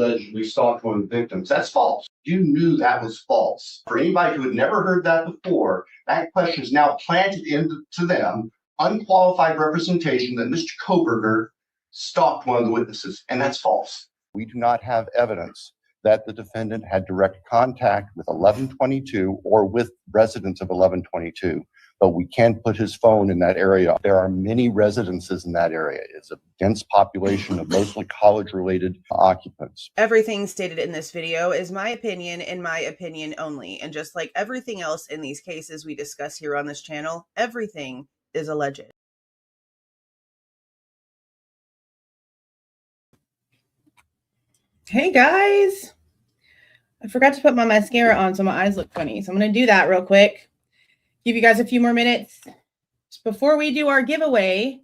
allegedly stalked one of the victims. That's false. You knew that was false. For anybody who had never heard that before, that question is now planted into them, unqualified representation that Mr. Kohberger stalked one of the witnesses, and that's false. We do not have evidence that the defendant had direct contact with 1122 or with residents of 1122, but we can put his phone in that area. There are many residences in that area. It's a dense population of mostly college-related occupants. Everything stated in this video is my opinion and my opinion only. And just like everything else in these cases we discuss here on this channel, everything is alleged. Hey guys, I forgot to put my mascara on so my eyes look funny. So I'm going to do that real quick. Give you guys a few more minutes before we do our giveaway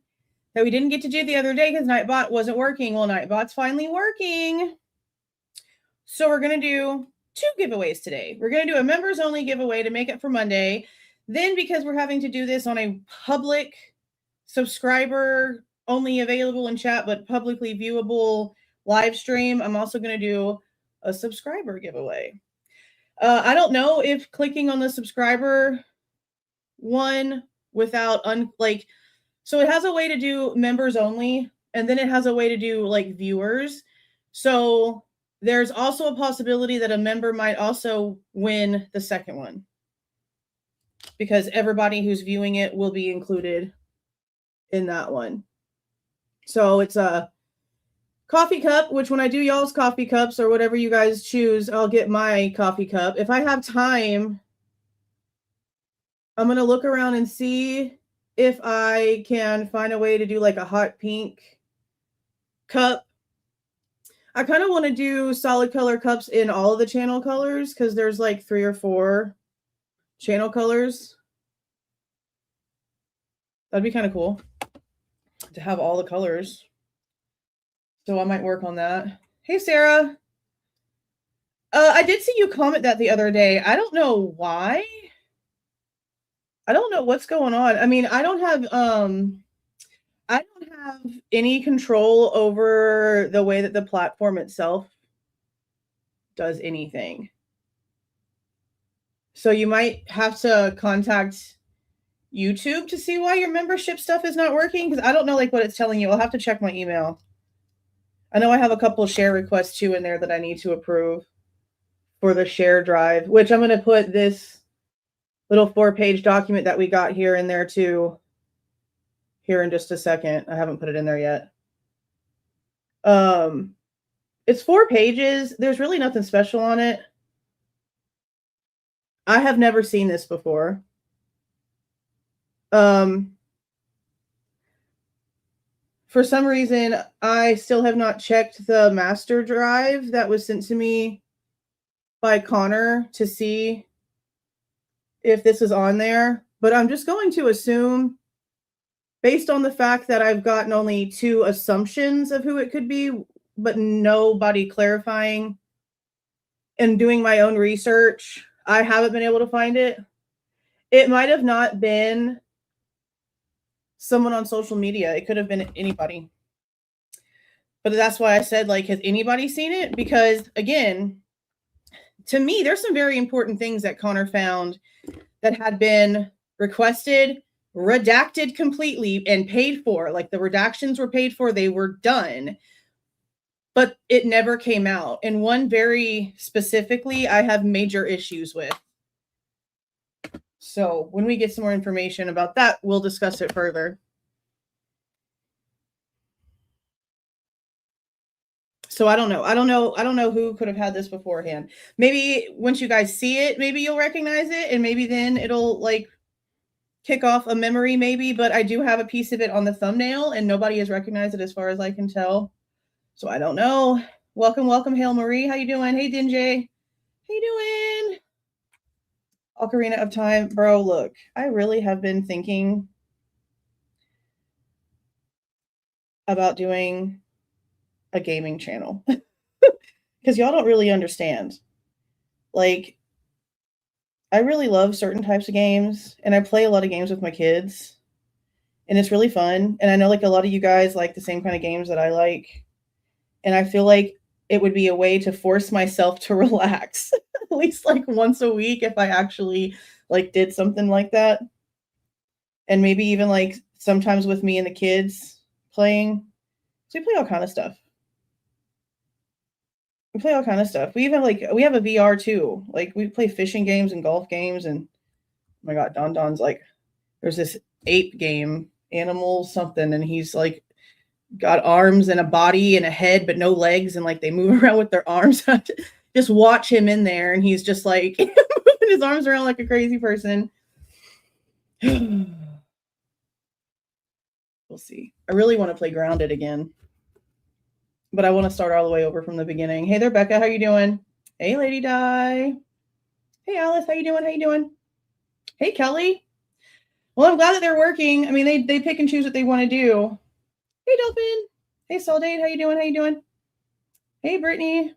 that we didn't get to do the other day because Nightbot wasn't working. Well, Nightbot's finally working. So we're going to do 2 giveaways today. We're going to do a members only giveaway to make it for Monday. Then because we're having to do this on a public subscriber only available in chat, but publicly viewable live stream, I'm also going to do a subscriber giveaway. I don't know if clicking on the subscriber one without so it has a way to do members only, and then it has a way to do like viewers. So there's also a possibility that a member might also win the second one because everybody who's viewing it will be included in that one. So it's a coffee cup, which when I do y'all's coffee cups or whatever you guys choose, I'll get my coffee cup. If I have time, I'm going to look around and see if I can find a way to do like a hot pink cup. I kind of want to do solid color cups in all of the channel colors because there's like 3 or 4 channel colors. That'd be kind of cool to have all the colors. So I might work on that. Hey, Sarah. I did see you comment that the other day. I don't know why. I don't know what's going on. I mean, I don't have any control over the way that the platform itself does anything. So you might have to contact YouTube to see why your membership stuff is not working, because I don't know like what it's telling you. I'll have to check my email. I know I have a couple of share requests too in there that I need to approve for the share drive, which I'm going to put this little 4-page document that we got here in there too here in just a second. I haven't put it in there yet. It's 4 pages. There's really nothing special on it. I have never seen this before. For some reason, I still have not checked the master drive that was sent to me by Connor to see if this is on there. But I'm just going to assume, based on the fact that I've gotten only 2 assumptions of who it could be, but nobody clarifying, and doing my own research, I haven't been able to find it. It might have not been someone on social media. It could have been anybody. But that's why I said, like, has anybody seen it? Because, again, to me, there's some very important things that Connor found that had been requested, redacted completely, and paid for. Like, the redactions were paid for. They were done. But it never came out. And one very specifically, I have major issues with. So when we get some more information about that, we'll discuss it further. So I don't know. I don't know who could have had this beforehand. Maybe once you guys see it, maybe you'll recognize it, and maybe then it'll like kick off a memory maybe, but I do have a piece of it on the thumbnail and nobody has recognized it as far as I can tell. So I don't know. Welcome, welcome, Hail Marie. How you doing? Hey, Dinjay. How you doing? Ocarina of Time. Bro, look, I really have been thinking about doing a gaming channel because y'all don't really understand. Like, I really love certain types of games and I play a lot of games with my kids and it's really fun. And I know like a lot of you guys like the same kind of games that I like. And I feel like it would be a way to force myself to relax at least like once a week if I actually like did something like that. And maybe even like sometimes with me and the kids playing. So we play all kind of stuff. We play all kind of stuff. We even we have a VR too. Like we play fishing games and golf games. And oh my God, Don's like, there's this ape game, animal something, and he's like got arms and a body and a head but no legs, and like they move around with their arms. Just watch him in there, and he's just like moving his arms around like a crazy person. We'll see. I really want to play Grounded again, but I want to start all the way over from the beginning. Hey there, Becca, how you doing? Hey, Lady Di. Hey, Alice, how you doing? How you doing? Hey, Kelly. Well, I'm glad that they're working. I mean, they pick and choose what they want to do. Hey, Dolphin. Hey, Soldate, how you doing? How you doing? Hey, Brittany.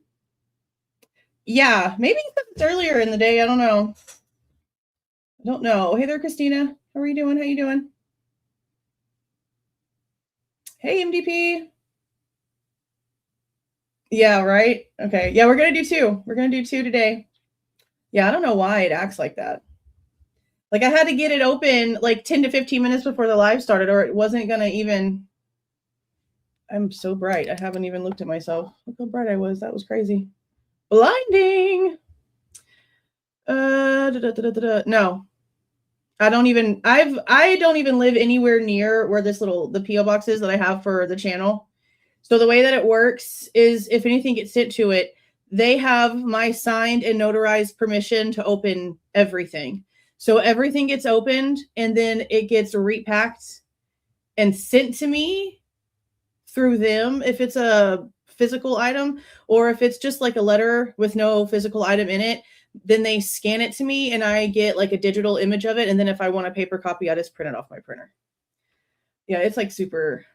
Yeah, maybe it's earlier in the day. I don't know. Hey there, Christina. How are you doing? How you doing? Hey, MDP. Yeah, right. Okay. Yeah, we're going to do 2. We're going to do 2 today. Yeah, I don't know why it acts like that. Like I had to get it open like 10 to 15 minutes before the live started, or it wasn't going to even. I'm so bright. I haven't even looked at myself. Look how bright I was. That was crazy. Blinding. No. I don't even live anywhere near where the PO box is that I have for the channel. So the way that it works is if anything gets sent to it, they have my signed and notarized permission to open everything. So everything gets opened and then it gets repacked and sent to me through them if it's a physical item, or if it's just like a letter with no physical item in it, then they scan it to me and I get like a digital image of it. And then if I want a paper copy, I just print it off my printer. Yeah, it's like super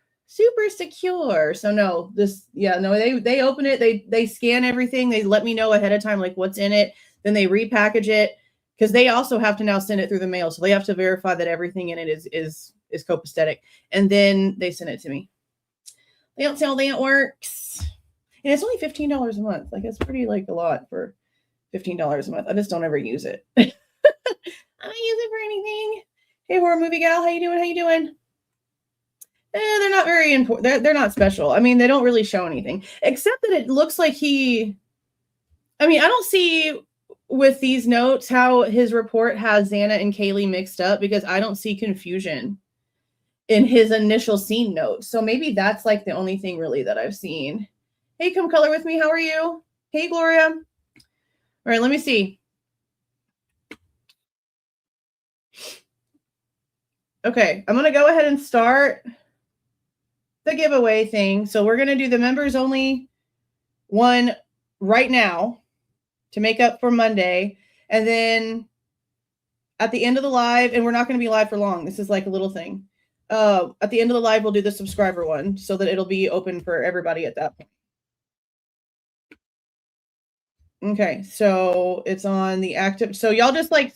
secure. So no, they open it, they scan everything, they let me know ahead of time like what's in it, then they repackage it because they also have to now send it through the mail. So they have to verify that everything in it is copacetic, and then they send it to me. They don't tell me it works. And it's only $15 a month. Like it's pretty like a lot for $15 a month. I just don't ever use it. I don't use it for anything. Hey, horror movie gal, how you doing? How you doing? They're not very important. They're not special. I mean, they don't really show anything, except that it looks like I don't see with these notes how his report has Xana and Kaylee mixed up, because I don't see confusion in his initial scene notes. So maybe that's like the only thing really that I've seen. Hey, come color with me. How are you? Hey, Gloria. All right, let me see. Okay, I'm going to go ahead and start the giveaway thing. So we're going to do the members only one right now to make up for Monday. And then at the end of the live, and we're not going to be live for long. This is like a little thing. At the end of the live, we'll do the subscriber one so that it'll be open for everybody at that point. Okay, so it's on the active. So y'all just like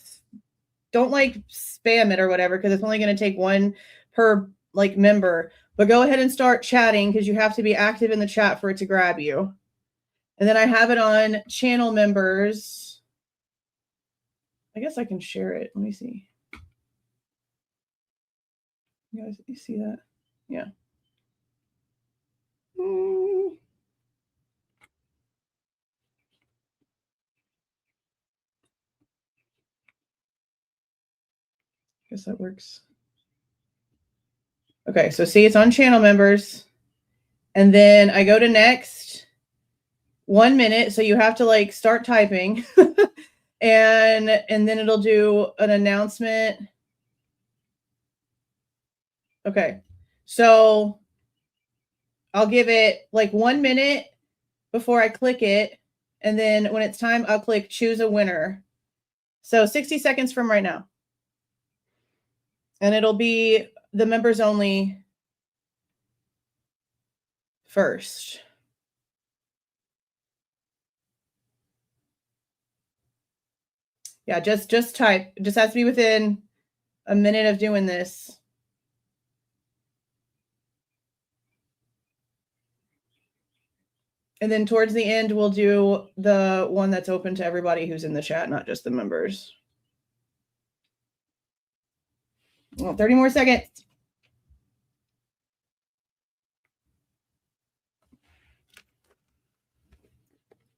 don't like spam it or whatever, because it's only going to take one per like member. But go ahead and start chatting, because you have to be active in the chat for it to grab you. And then I have it on channel members. I guess I can share it. Let me see. You guys, you see that? Yeah. Guess that works. Okay, so see, it's on channel members. And then I go to next. 1 minute. So you have to like start typing. and then it'll do an announcement. Okay. So I'll give it like 1 minute before I click it. And then when it's time, I'll click choose a winner. So 60 seconds from right now. And it'll be the members only first. Yeah, just type. It just has to be within a minute of doing this. And then towards the end, we'll do the one that's open to everybody who's in the chat, not just the members. Well, 30 more seconds.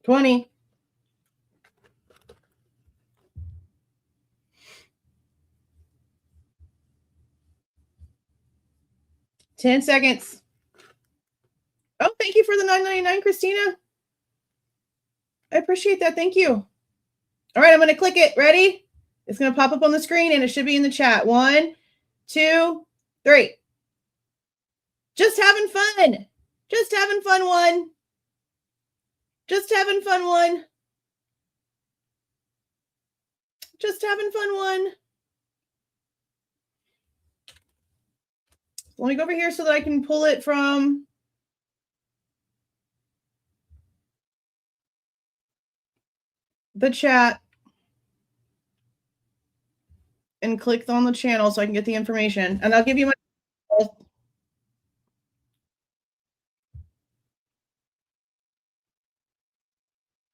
20. 10 seconds. Oh, thank you for the $9.99, Christina. I appreciate that. Thank you. All right, I'm going to click it. Ready? It's going to pop up on the screen and it should be in the chat. 1, 2, 3. Just having fun. Just having fun, 1. Just having fun, 1. Just having fun, 1. Let me go over here so that I can pull it from the chat and click on the channel so I can get the information. And I'll give you my... Let's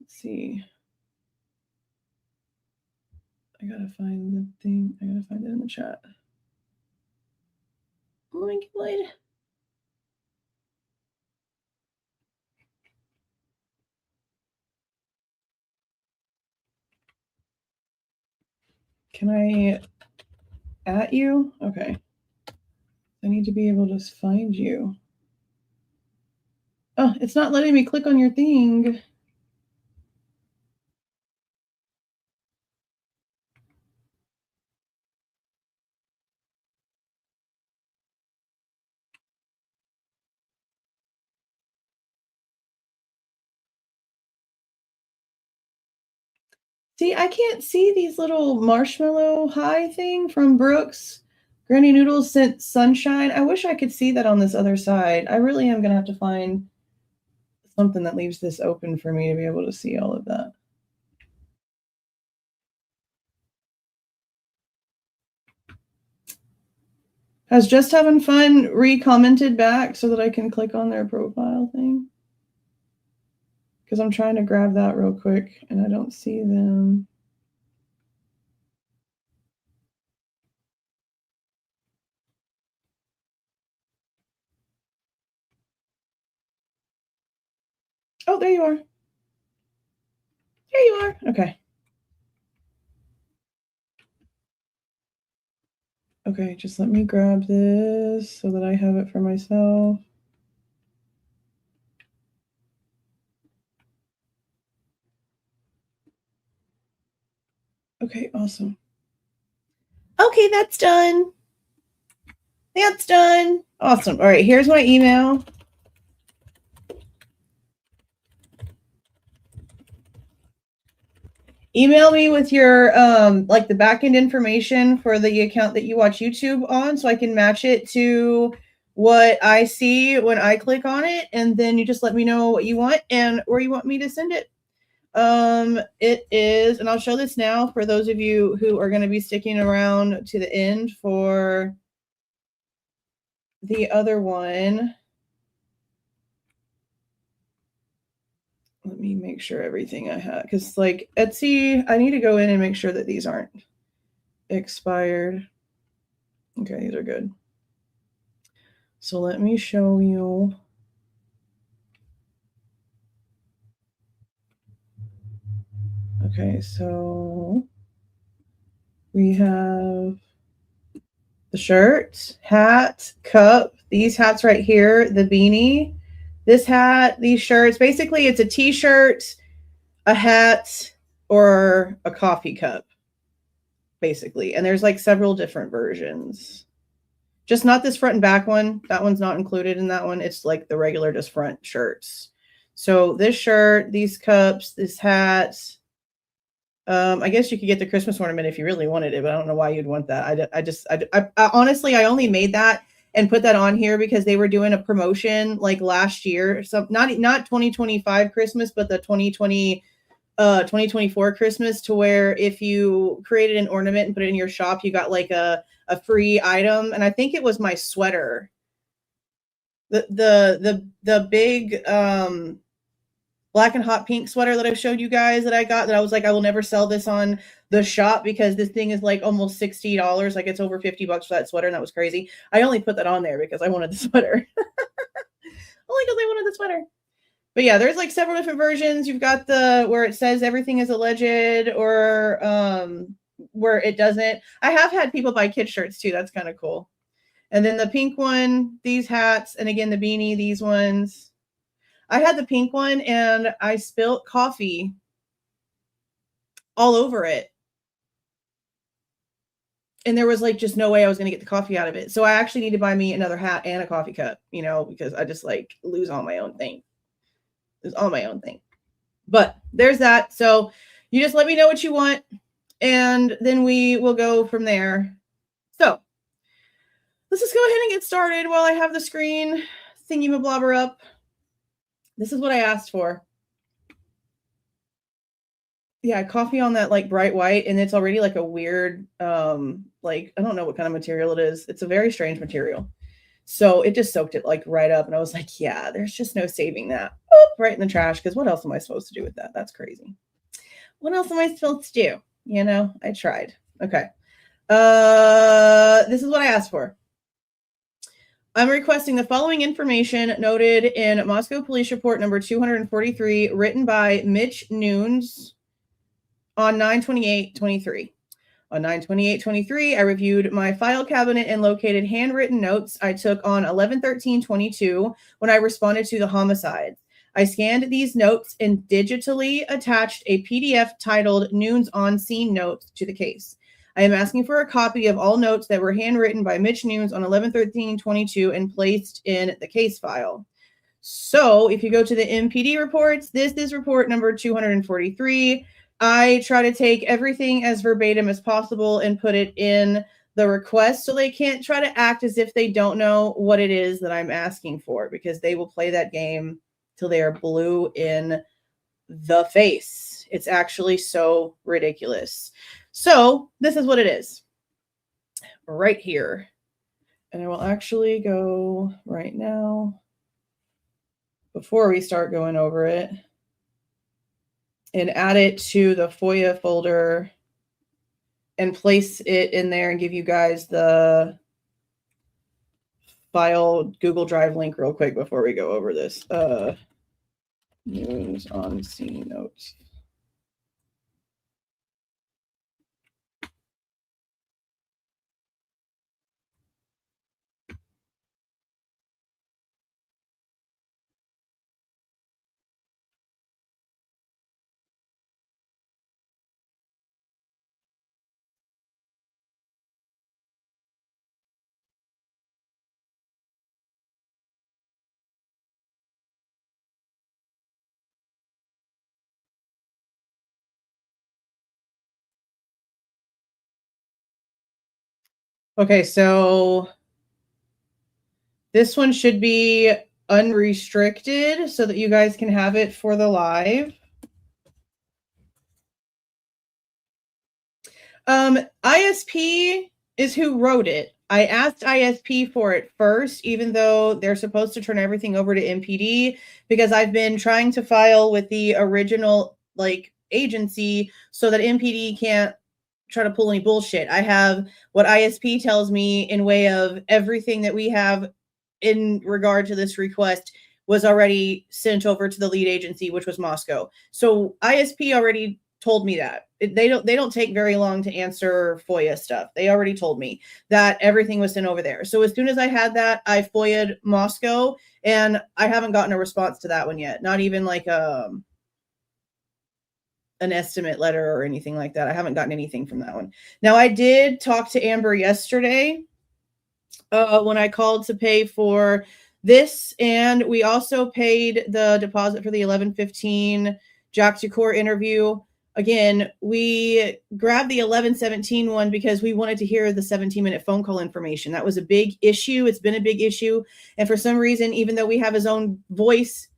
see. I gotta find the thing. I gotta find it in the chat. Oh my God. Can I at you? Okay. I need to be able to find you. Oh, it's not letting me click on your thing. See, I can't see these little marshmallow high thing from Brooks. Granny Noodles sent sunshine. I wish I could see that on this other side. I really am going to have to find something that leaves this open for me to be able to see all of that. Has Just Having Fun re-commented back so that I can click on their profile thing? Because I'm trying to grab that real quick and I don't see them. Oh, there you are. There you are. Okay. Okay, just let me grab this so that I have it for myself. Okay, awesome. Okay, that's done. That's done. Awesome. All right, here's my email. Email me with your like the backend information for the account that you watch YouTube on so I can match it to what I see when I click on it, and then you just let me know what you want and where you want me to send it. It is, and I'll show this now for those of you who are going to be sticking around to the end for the other one. Let me make sure everything I have, because like Etsy, I need to go in and make sure that these aren't expired. Okay, these are good. So let me show you. Okay, so we have the shirt, hat, cup, these hats right here, the beanie, this hat, these shirts. Basically, it's a t-shirt, a hat, or a coffee cup, basically. And there's like several different versions. Just not this front and back one. That one's not included in that one. It's like the regular just front shirts. So this shirt, these cups, this hat. I guess you could get the Christmas ornament if you really wanted it, but I don't know why you'd want that. I honestly, I only made that and put that on here because they were doing a promotion like last year. So not 2025 Christmas, but the 2024 Christmas, to where if you created an ornament and put it in your shop, you got like a free item. And I think it was my sweater. The big black and hot pink sweater that I showed you guys that I got, that I was like, I will never sell this on the shop because this thing is like almost $60. Like it's over $50 for that sweater. And that was crazy. I only put that on there because I wanted the sweater. Only because I wanted the sweater. But yeah, there's like several different versions. You've got the where it says everything is alleged, or where it doesn't. I have had people buy kid shirts too. That's kind of cool. And then the pink one, these hats, and again the beanie, these ones. I had the pink one and I spilt coffee all over it. And there was like just no way I was going to get the coffee out of it. So I actually need to buy me another hat and a coffee cup, you know, because I just like lose all my own thing. It's all my own thing. But there's that. So you just let me know what you want, and then we will go from there. So let's just go ahead and get started while I have the screen thingy-mablobber up. This is what I asked for. Yeah, coffee on that like bright white, and it's already like a weird, like, I don't know what kind of material it is. It's a very strange material. So it just soaked it like right up. And I was like, yeah, there's just no saving that. Oop, right in the trash. Because what else am I supposed to do with that? That's crazy. What else am I supposed to do? You know, I tried. Okay. This is what I asked for. I'm requesting the following information noted in Moscow Police Report number 243, written by Mitch Nunes on 9/28/23. On 9/28/23, I reviewed my file cabinet and located handwritten notes I took on 11/13/22 when I responded to the homicide. I scanned these notes and digitally attached a PDF titled Nunes on Scene Notes to the case. I am asking for a copy of all notes that were handwritten by Mitch Nunes on 11/13/22 and placed in the case file. So if you go to the MPD reports, this is report number 243. I try to take everything as verbatim as possible and put it in the request so they can't try to act as if they don't know what it is that I'm asking for, because they will play that game till they are blue in the face. It's actually so ridiculous. So this is what it is right here. And I will actually go right now before we start going over it and add it to the FOIA folder and place it in there and give you guys the file Google Drive link real quick before we go over this. Nunes on scene notes. Okay, so this one should be unrestricted so that you guys can have it for the live. ISP is who wrote it. I asked ISP for it first, even though they're supposed to turn everything over to MPD, because I've been trying to file with the original like agency so that MPD can't try to pull any bullshit. I have what ISP tells me in way of everything that we have in regard to this request was already sent over to the lead agency, which was Moscow. So ISP already told me that. They don't take very long to answer FOIA stuff. They already told me that everything was sent over there. So as soon as I had that, I FOIA'd Moscow, and I haven't gotten a response to that one yet. Not even like an estimate letter or anything like that. I haven't gotten anything from that one. Now, I did talk to Amber yesterday when I called to pay for this, and we also paid the deposit for the 11:15 Jack to Court interview. Again, we grabbed the 11:17 one because we wanted to hear the 17-minute phone call information. That was a big issue. It's been a big issue. And for some reason, even though we have his own voice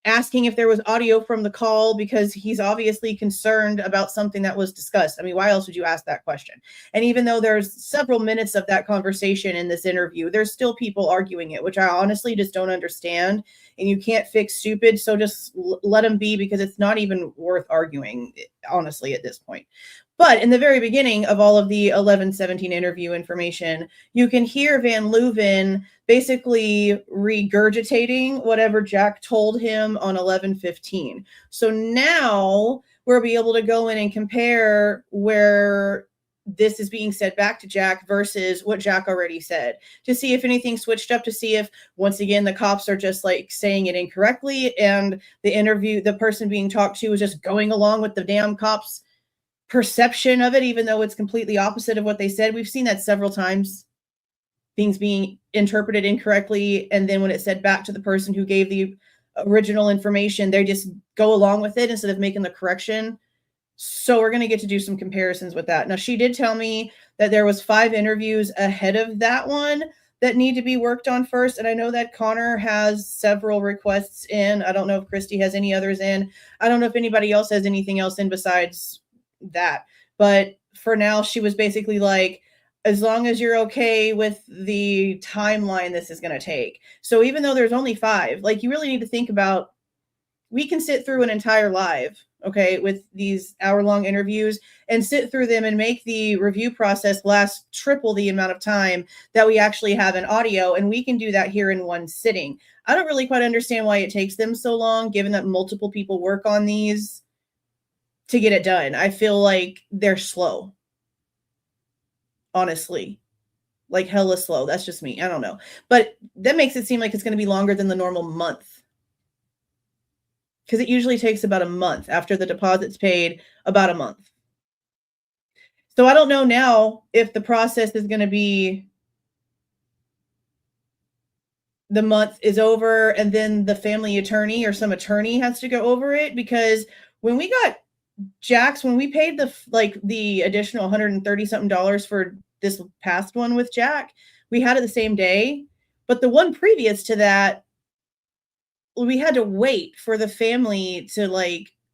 asking if there was audio from the call because he's obviously concerned about something that was discussed. I mean, why else would you ask that question? And even though there's several minutes of that conversation in this interview, there's still people arguing it, which I honestly just don't understand. And you can't fix stupid, so just let them be, because it's not even worth arguing, honestly, at this point. But in the very beginning of all of the 11:17 interview information, you can hear Van Leuven basically regurgitating whatever Jack told him on 11:15. So now we'll be able to go in and compare where this is being said back to Jack versus what Jack already said, to see if anything switched up, to see if, once again, the cops are just like saying it incorrectly and the person being talked to is just going along with the damn cops' perception of it, even though it's completely opposite of what they said. We've seen that several times, things being interpreted incorrectly, and then when it's said back to the person who gave the original information, they just go along with it instead of making the correction. So we're going to get to do some comparisons with that. Now, she did tell me that there was 5 interviews ahead of that one that need to be worked on first, and I know that Connor has several requests in. I don't know if Christy has any others in. I don't know if anybody else has anything else in besides that, but for now, she was basically like, as long as you're okay with the timeline this is going to take. So even though there's only 5, like, you really need to think about, we can sit through an entire live, okay, with these hour-long interviews and sit through them and make the review process last triple the amount of time that we actually have in audio, and we can do that here in one sitting. I don't really quite understand why it takes them so long, given that multiple people work on these to get it done. I feel like they're slow. Honestly. Like hella slow. That's just me. I don't know. But that makes it seem like it's going to be longer than the normal month. Because it usually takes about a month after the deposit's paid, about a month. So I don't know now if the process is going to be the month is over and then the family attorney or some attorney has to go over it, because when we got Jack's, when we paid the additional $130 something for this past one with Jack, we had it the same day, but the one previous to that, we had to wait for the family to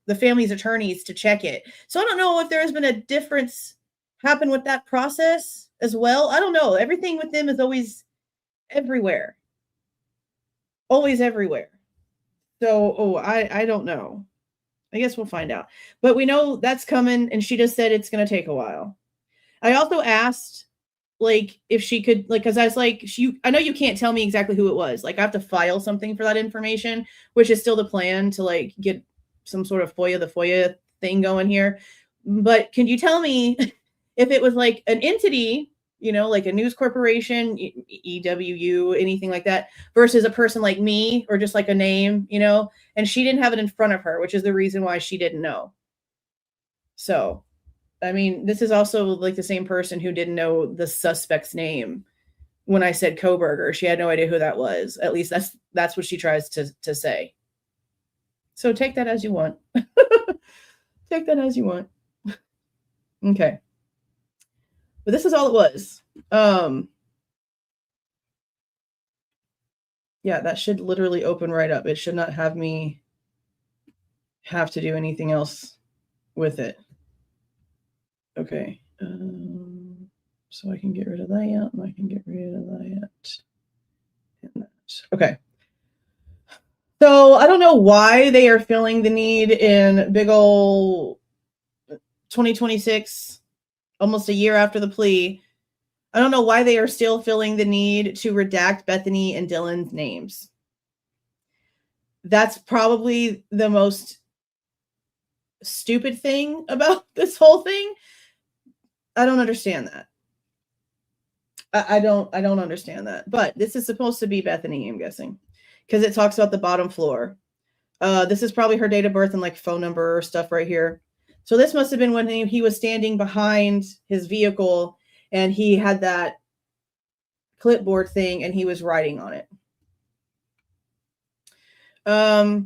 the family's attorneys to check it. So I don't know if there has been a difference happen with that process as well. I don't know. Everything with them is always everywhere. Always everywhere. So, I don't know. I guess we'll find out. But we know that's coming, and she just said it's going to take a while. I also asked, if she could, because I was like, I know you can't tell me exactly who it was. I have to file something for that information, which is still the plan to, get some sort of FOIA thing going here. But can you tell me if it was, an entity, like a news corporation, EWU, anything like that, versus a person like me, or just a name, and she didn't have it in front of her, which is the reason why she didn't know. So, I mean, this is also the same person who didn't know the suspect's name when I said Kohberger. She had no idea who that was. At least that's what she tries to say. So take that as you want. Take that as you want. Okay. But this is all it was. Yeah, that should literally open right up. It should not have me have to do anything else with it. Okay. So I can get rid of that. And I can get rid of that. And that. Okay. So I don't know why they are feeling the need in big ol' 2026, almost a year after the plea. I don't know why they are still feeling the need to redact Bethany and Dylan's names. That's probably the most stupid thing about this whole thing. I don't understand that. I don't understand that. But this is supposed to be Bethany, I'm guessing, because it talks about the bottom floor. This is probably her date of birth and phone number or stuff right here. So this must have been when he was standing behind his vehicle and he had that clipboard thing and he was writing on it. I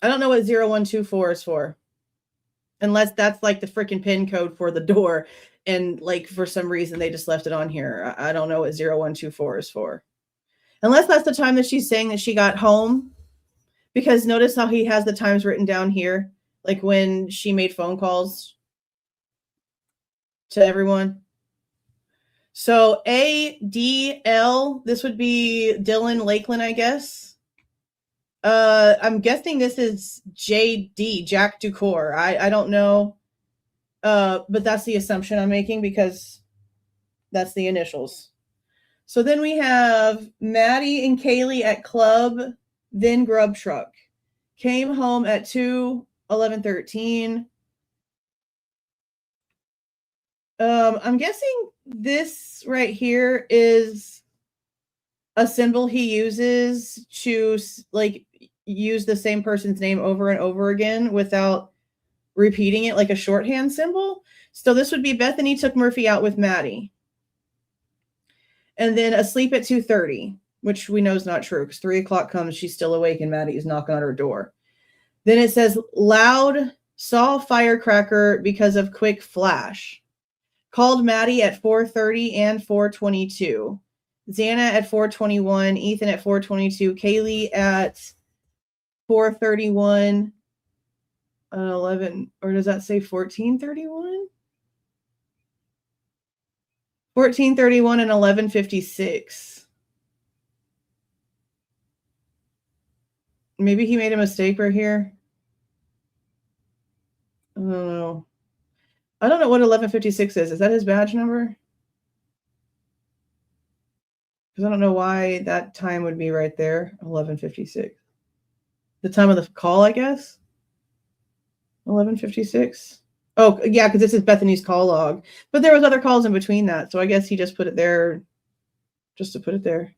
don't know what 0124 is for. Unless that's the freaking pin code for the door. And for some reason they just left it on here. I don't know what 0124 is for. Unless that's the time that she's saying that she got home. Because notice how he has the times written down here, like when she made phone calls to everyone. So ADL, this would be Dylan Lakeland, I guess. I'm guessing this is JD, Jack Ducour. I don't know. But that's the assumption I'm making because that's the initials. So then we have Maddie and Kaylee at club, then grub truck. Came home at 2:11:13. I'm guessing this right here is a symbol he uses to like use the same person's name over and over again without repeating it, like a shorthand symbol. So this would be Bethany took Murphy out with Maddie. And then asleep at 2:30, which we know is not true because 3 o'clock comes, she's still awake and Maddie is knocking on her door. Then it says loud, saw firecracker because of quick flash. Called Maddie at 4:30 and 4:22. Xana at 4:21, Ethan at 4:22, Kaylee at 4:31, 11, or does that say 14:31? 14:31 and 11:56. Maybe he made a mistake right here. I don't know. I don't know what 11:56 is. Is that his badge number? Because I don't know why that time would be right there. 11:56. The time of the call, I guess. 11:56. Oh, yeah, because this is Bethany's call log. But there was other calls in between that, so I guess he just put it there just to put it there.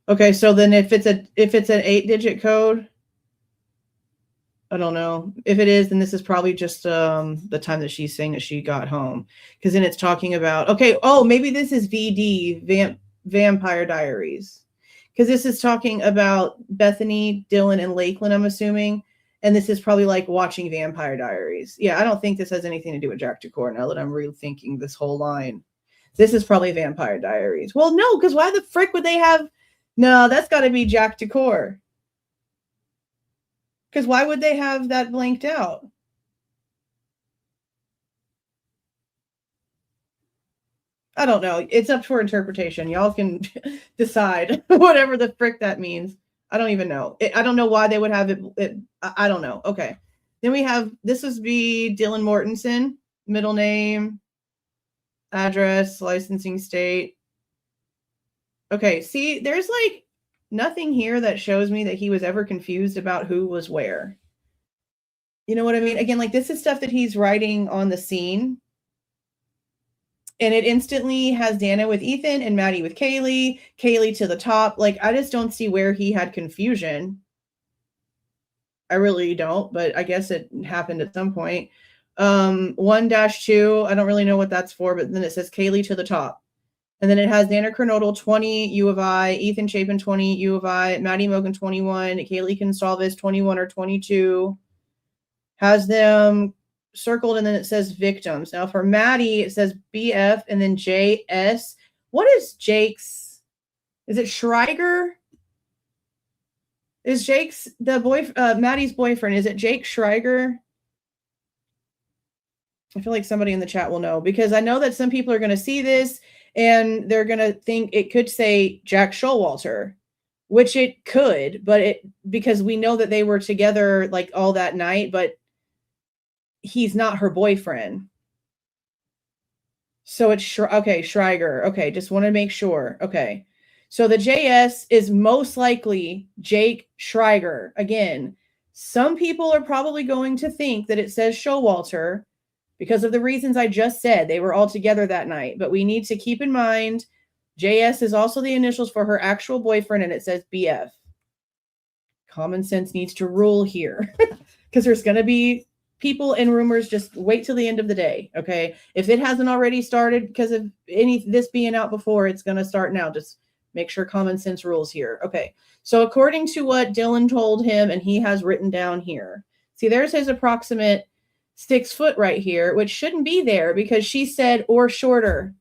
Okay, so then if it's an 8-digit code, I don't know. If it is, then this is probably just the time that she's saying that she got home. Because then it's talking about, okay, oh, maybe this is VD, Vampire Diaries. Because this is talking about Bethany, Dylan, and Lakeland, I'm assuming. And this is probably like watching Vampire Diaries. Yeah, I don't think this has anything to do with Jack Ducour now that I'm rethinking this whole line. This is probably Vampire Diaries. Well, no, because why the frick would they have... No, that's got to be Jack Ducour. Because why would they have that blanked out? I don't know. It's up for interpretation. Y'all can decide whatever the frick that means. I don't even know. I don't know why they would have it. I don't know. Okay. Then we have, this would be Dylan Mortensen, middle name, address, licensing state. Okay. See, there's like nothing here that shows me that he was ever confused about who was where. You know what I mean? Again, like this is stuff that he's writing on the scene. And it instantly has Dana with Ethan and Maddie with Kaylee, Kaylee to the top. Like, I just don't see where he had confusion. I really don't, but I guess it happened at some point. 1-2, I don't really know what that's for, but then it says Kaylee to the top. And then it has Dana Kernodle, 20, U of I, Ethan Chapin, 20, U of I, Maddie Mogen, 21, Kaylee Goncalves, 21 or 22. Has them circled, and then it says victims. Now for Maddie, it says BF and then JS. What is Jake's? Is it Schreiger? Is Jake's Maddie's boyfriend? Is it Jake Schreiger? I feel like somebody in the chat will know, because I know that some people are going to see this and they're going to think it could say Jack Showalter, which it could, but because we know that they were together like all that night, but he's not her boyfriend. So it's okay, Schreiger. Okay, just want to make sure. Okay. So the JS is most likely Jake Schreiger. Again, some people are probably going to think that it says Showalter because of the reasons I just said. They were all together that night, but we need to keep in mind JS is also the initials for her actual boyfriend, and it says BF. Common sense needs to rule here because there's going to be people and rumors. Just wait till the end of the day. Okay. If it hasn't already started because of this being out before, it's going to start now. Just make sure common sense rules here. Okay. So according to what Dylan told him, and he has written down here, see, there's his approximate 6 foot right here, which shouldn't be there because she said or shorter.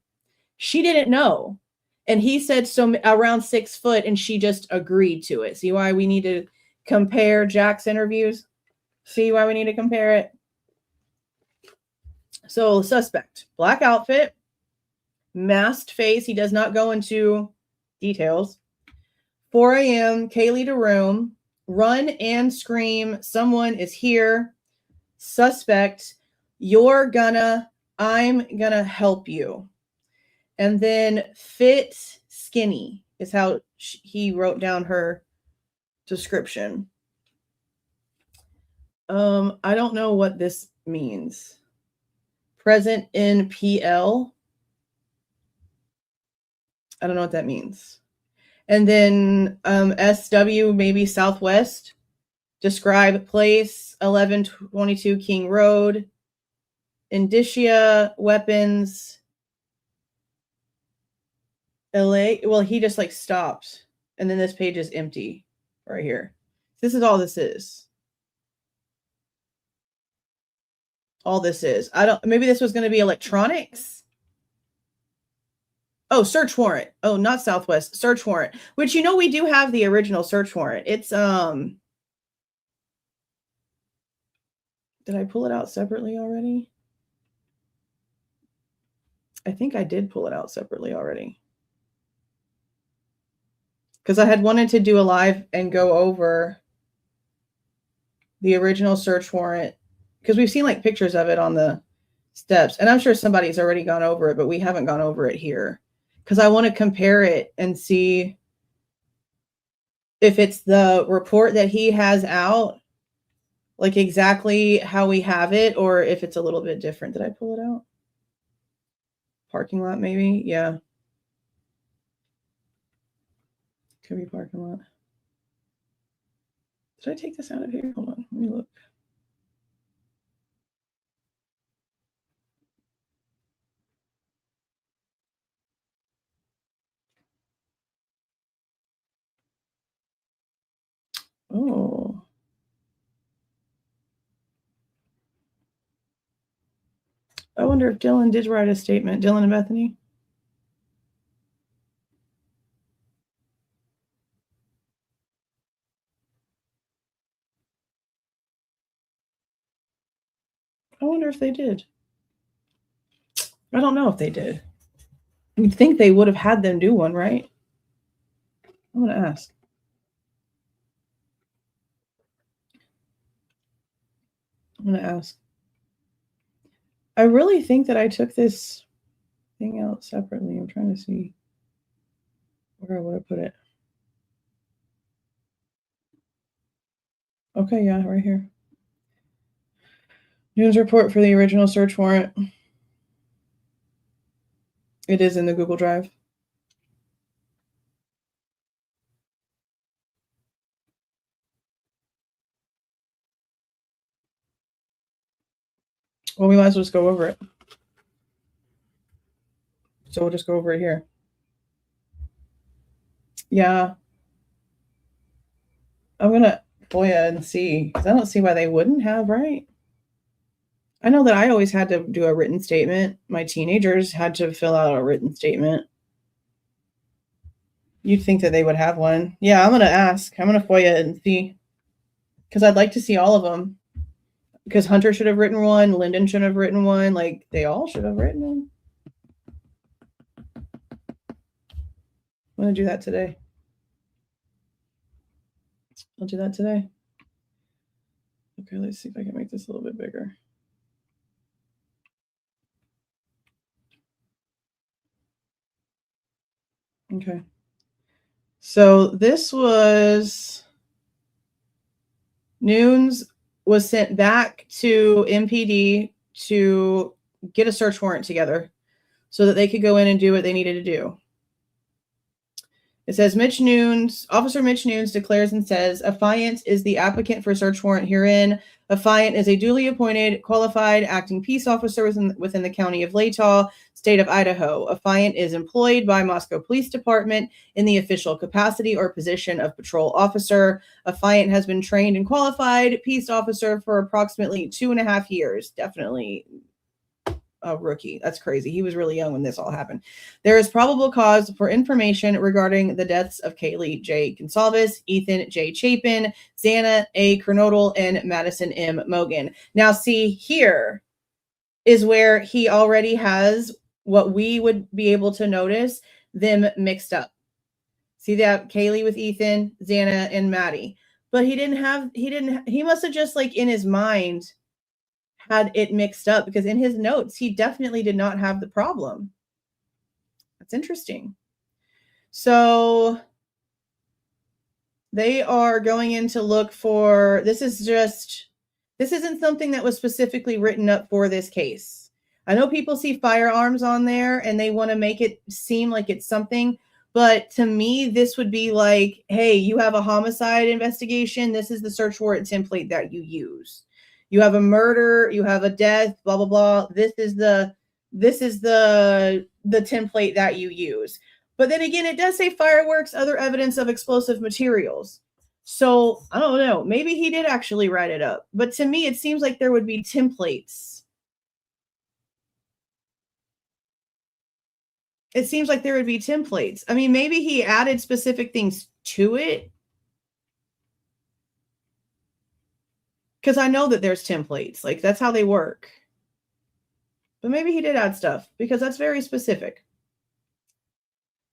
She didn't know. And he said so around 6 foot, and she just agreed to it. See why we need to compare Jack's interviews? See why we need to compare it? So suspect, black outfit, masked face. He does not go into details. 4 a.m., Kaylee to room, run and scream, someone is here. Suspect, I'm gonna help you. And then fit skinny is how he wrote down her description. I don't know what this means. Present in PL. I don't know what that means. And then SW, maybe Southwest. Describe place, 1122 King Road. Indicia, weapons. LA. Well, he just like stopped. And then this page is empty right here. This is all this is. All this is. Maybe this was going to be electronics. Oh, search warrant. Oh, not Southwest. Search warrant. Which, we do have the original search warrant. It's, did I pull it out separately already? I think I did pull it out separately already. Because I had wanted to do a live and go over the original search warrant. Because we've seen like pictures of it on the steps. And I'm sure somebody's already gone over it, but we haven't gone over it here. Because I want to compare it and see if it's the report that he has out, like exactly how we have it, or if it's a little bit different. Did I pull it out? Parking lot, maybe? Yeah. Could be parking lot. Did I take this out of here? Hold on, let me look. Oh. I wonder if Dylan did write a statement. Dylan and Bethany? I wonder if they did. I don't know if they did. You'd think they would have had them do one, right? I'm going to ask. I really think that I took this thing out separately. I'm trying to see where I would have put it. Okay, yeah, right here. News report for the original search warrant. It is in the Google Drive. Well, we might as well just go over it. So we'll just go over it here. Yeah. I'm going to FOIA and see, because I don't see why they wouldn't have, right? I know that I always had to do a written statement. My teenagers had to fill out a written statement. You'd think that they would have one. Yeah, I'm going to ask. I'm going to FOIA and see, because I'd like to see all of them. Because Hunter should have written one. Lyndon should have written one. Like, they all should have written them. I'm going to do that today. I'll do that today. Okay, let's see if I can make this a little bit bigger. Okay. So this was Nunes was sent back to MPD to get a search warrant together so that they could go in and do what they needed to do. It says Officer Mitch Nunes declares and says, affiant is the applicant for a search warrant herein. Affiant is a duly appointed, qualified, acting peace officer within the county of Latah, state of Idaho. Affiant is employed by Moscow Police Department in the official capacity or position of patrol officer. Affiant has been trained and qualified peace officer for approximately 2.5 years. Definitely a rookie. That's crazy. He was really young when this all happened. There is probable cause for information regarding the deaths of Kaylee J. Goncalves, Ethan J. Chapin, Xana A. Kernodle, and Madison M. Mogen. Now, see, here is where he already has what we would be able to notice them mixed up. See that Kaylee with Ethan, Xana, and Maddie. But he must have just like in his mind had it mixed up, because in his notes, he definitely did not have the problem. That's interesting. So they are going in to look for, this isn't something that was specifically written up for this case. I know people see firearms on there and they want to make it seem like it's something, but to me, this would be like, hey, you have a homicide investigation. This is the search warrant template that you use. You have a murder, you have a death, blah, blah, blah. This is the template that you use. But then again, it does say fireworks, other evidence of explosive materials. So I don't know. Maybe he did actually write it up. But to me, it seems like there would be templates. It seems like there would be templates. I mean, maybe he added specific things to it. Because I know that there's templates. Like, that's how they work. But maybe he did add stuff, because that's very specific.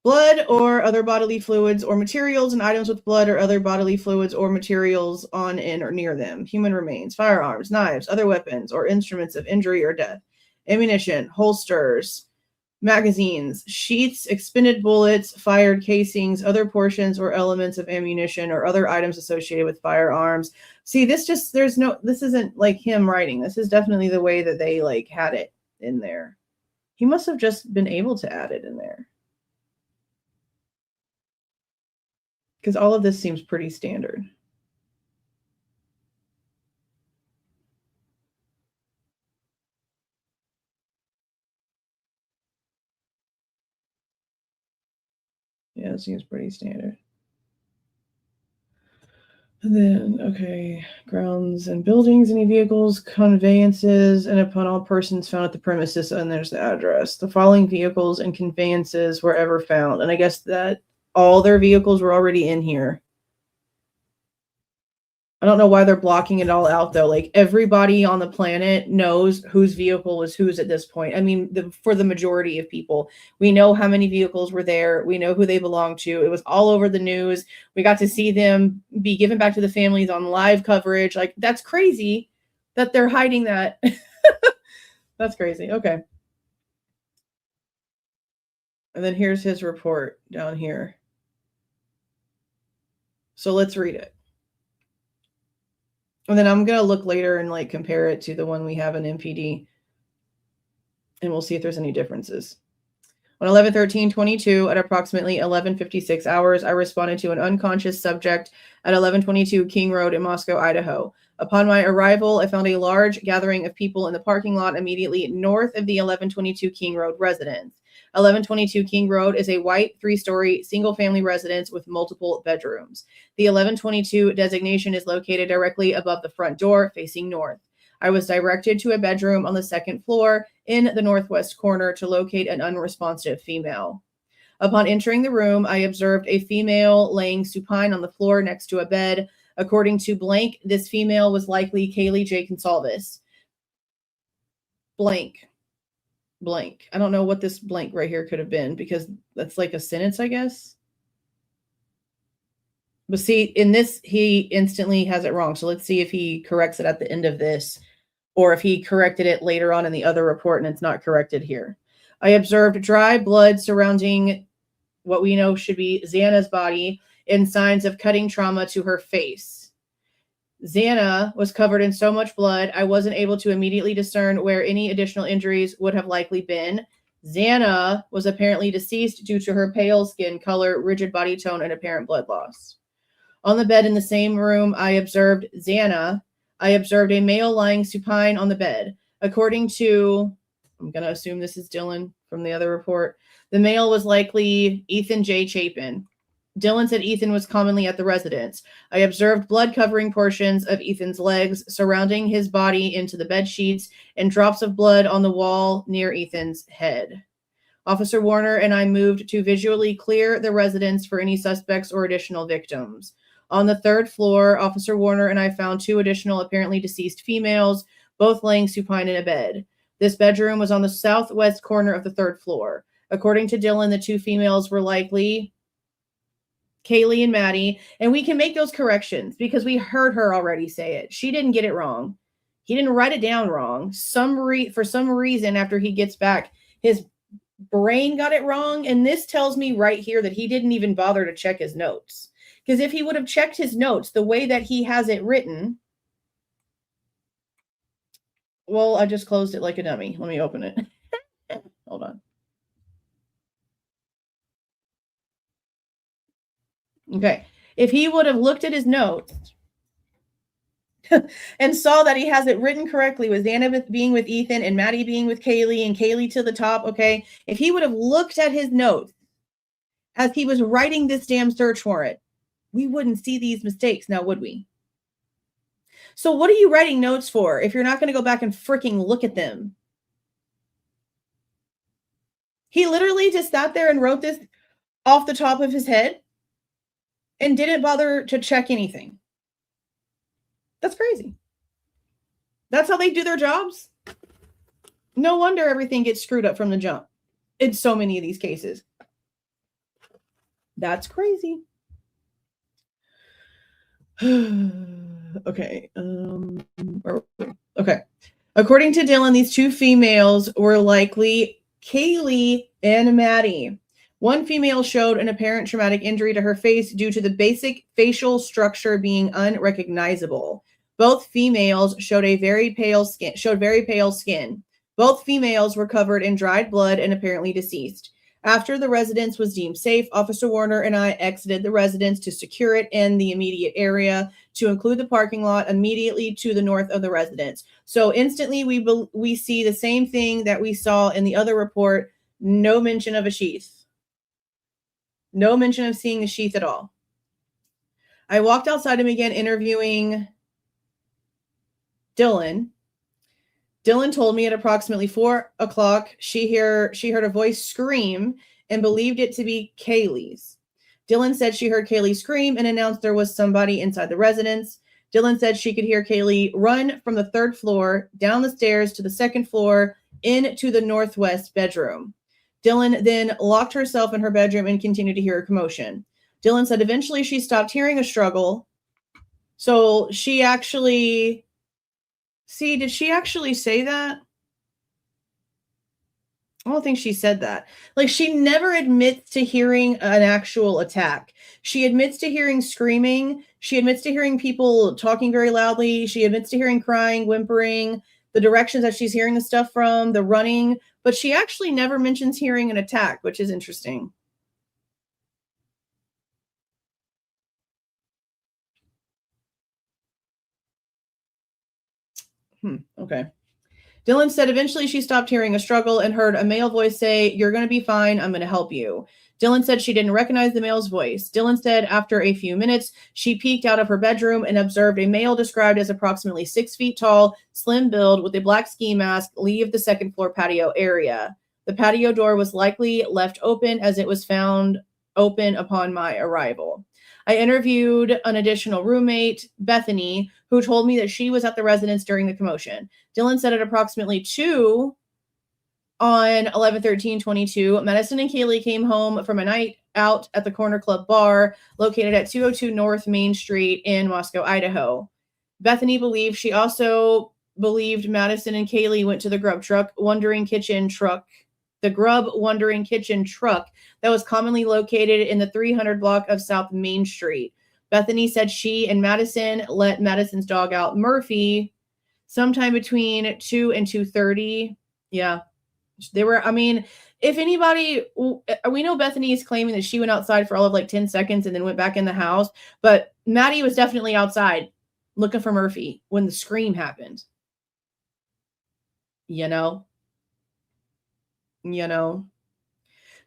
Blood or other bodily fluids or materials and items with blood or other bodily fluids or materials on, in, or near them. Human remains, firearms, knives, other weapons, or instruments of injury or death. Ammunition, holsters, magazines, sheets, expended bullets, fired casings, other portions or elements of ammunition, or other items associated with firearms. See, this isn't like him writing. This is definitely the way that they like had it in there. He must have just been able to add it in there, because all of this seems pretty standard. Yeah, it seems pretty standard. And then, okay, grounds and buildings, any vehicles, conveyances, and upon all persons found at the premises, and there's the address. The following vehicles and conveyances were ever found. And I guess that all their vehicles were already in here. I don't know why they're blocking it all out, though. Like, everybody on the planet knows whose vehicle is whose at this point. I mean, for the majority of people, we know how many vehicles were there. We know who they belong to. It was all over the news. We got to see them be given back to the families on live coverage. Like, that's crazy that they're hiding that. That's crazy. Okay. And then here's his report down here. So let's read it. And then I'm going to look later and like compare it to the one we have in MPD. And we'll see if there's any differences. On 11/13/22 at approximately 11:56 hours, I responded to an unconscious subject at 1122 King Road in Moscow, Idaho. Upon my arrival, I found a large gathering of people in the parking lot immediately north of the 1122 King Road residence. 1122 King Road is a white 3-story single-family residence with multiple bedrooms. The 1122 designation is located directly above the front door, facing north. I was directed to a bedroom on the second floor in the northwest corner to locate an unresponsive female. Upon entering the room, I observed a female laying supine on the floor next to a bed. According to blank, this female was likely Kaylee J. Goncalves. Blank. I don't know what this blank right here could have been, because that's like a sentence, I guess. But see, in this, he instantly has it wrong. So let's see if he corrects it at the end of this, or if he corrected it later on in the other report and it's not corrected here. I observed dry blood surrounding what we know should be Xana's body and signs of cutting trauma to her face. Xana was covered in so much blood, I wasn't able to immediately discern where any additional injuries would have likely been. Xana was apparently deceased due to her pale skin color, rigid body tone, and apparent blood loss. On the bed in the same room I observed Xana, I observed a male lying supine on the bed. According to, I'm going to assume this is Dylan from the other report, the male was likely Ethan J. Chapin. Dylan said Ethan was commonly at the residence. I observed blood covering portions of Ethan's legs, surrounding his body into the bed sheets, and drops of blood on the wall near Ethan's head. Officer Warner and I moved to visually clear the residence for any suspects or additional victims. On the third floor, Officer Warner and I found 2 additional apparently deceased females, both laying supine in a bed. This bedroom was on the southwest corner of the 3rd floor. According to Dylan, the 2 females were likely Kaylee and Maddie, and we can make those corrections because we heard her already say it. She didn't get it wrong. He didn't write it down wrong. For some reason, after he gets back, his brain got it wrong, and this tells me right here that he didn't even bother to check his notes. Because if he would have checked his notes the way that he has it written, well, I just closed it like a dummy. Let me open it. Hold on. Okay. If he would have looked at his notes and saw that he has it written correctly with Xana being with Ethan and Maddie being with Kaylee and Kaylee to the top, okay? If he would have looked at his notes as he was writing this damn search warrant, we wouldn't see these mistakes now, would we? So what are you writing notes for if you're not going to go back and freaking look at them? He literally just sat there and wrote this off the top of his head and didn't bother to check anything. That's crazy. That's how they do their jobs. No wonder everything gets screwed up from the jump in so many of these cases. That's crazy. Okay. Okay. According to Dylan, these 2 females were likely Kaylee and Maddie. One female showed an apparent traumatic injury to her face due to the basic facial structure being unrecognizable. Both females showed very pale skin. Both females were covered in dried blood and apparently deceased. After the residence was deemed safe, Officer Warner and I exited the residence to secure it in the immediate area, to include the parking lot immediately to the north of the residence. So instantly we see the same thing that we saw in the other report. No mention of a sheath. No mention of seeing the sheath at all. I walked outside and began interviewing Dylan. Dylan told me at approximately 4 o'clock, she heard a voice scream and believed it to be Kaylee's. Dylan said she heard Kaylee scream and announced there was somebody inside the residence. Dylan said she could hear Kaylee run from the 3rd floor, down the stairs to the 2nd floor, into the northwest bedroom. Dylan then locked herself in her bedroom and continued to hear a commotion. Dylan said eventually she stopped hearing a struggle. So she actually... See, did she actually say that? I don't think she said that. Like, she never admits to hearing an actual attack. She admits to hearing screaming. She admits to hearing people talking very loudly. She admits to hearing crying, whimpering, the directions that she's hearing the stuff from, the running. But she actually never mentions hearing an attack, which is interesting. Okay. Dylan said eventually she stopped hearing a struggle and heard a male voice say, "You're going to be fine. I'm going to help you." Dylan said she didn't recognize the male's voice. Dylan said after a few minutes, she peeked out of her bedroom and observed a male described as approximately 6 feet tall, slim build, with a black ski mask leave the 2nd floor patio area. The patio door was likely left open as it was found open upon my arrival. I interviewed an additional roommate, Bethany, who told me that she was at the residence during the commotion. Dylan said at approximately 2 on 11/13/22, Madison and Kaylee came home from a night out at the Corner Club bar located at 202 North Main Street in Moscow, Idaho. Bethany believed she also believed Madison and Kaylee went to the Grub Wondering Kitchen truck that was commonly located in the 300 block of South Main Street. Bethany said she and Madison let Madison's dog out, Murphy, sometime between 2 and 2:30. Yeah. They were, I mean, if anybody, we know Bethany is claiming that she went outside for all of like 10 seconds and then went back in the house, but Maddie was definitely outside looking for Murphy when the scream happened. You know?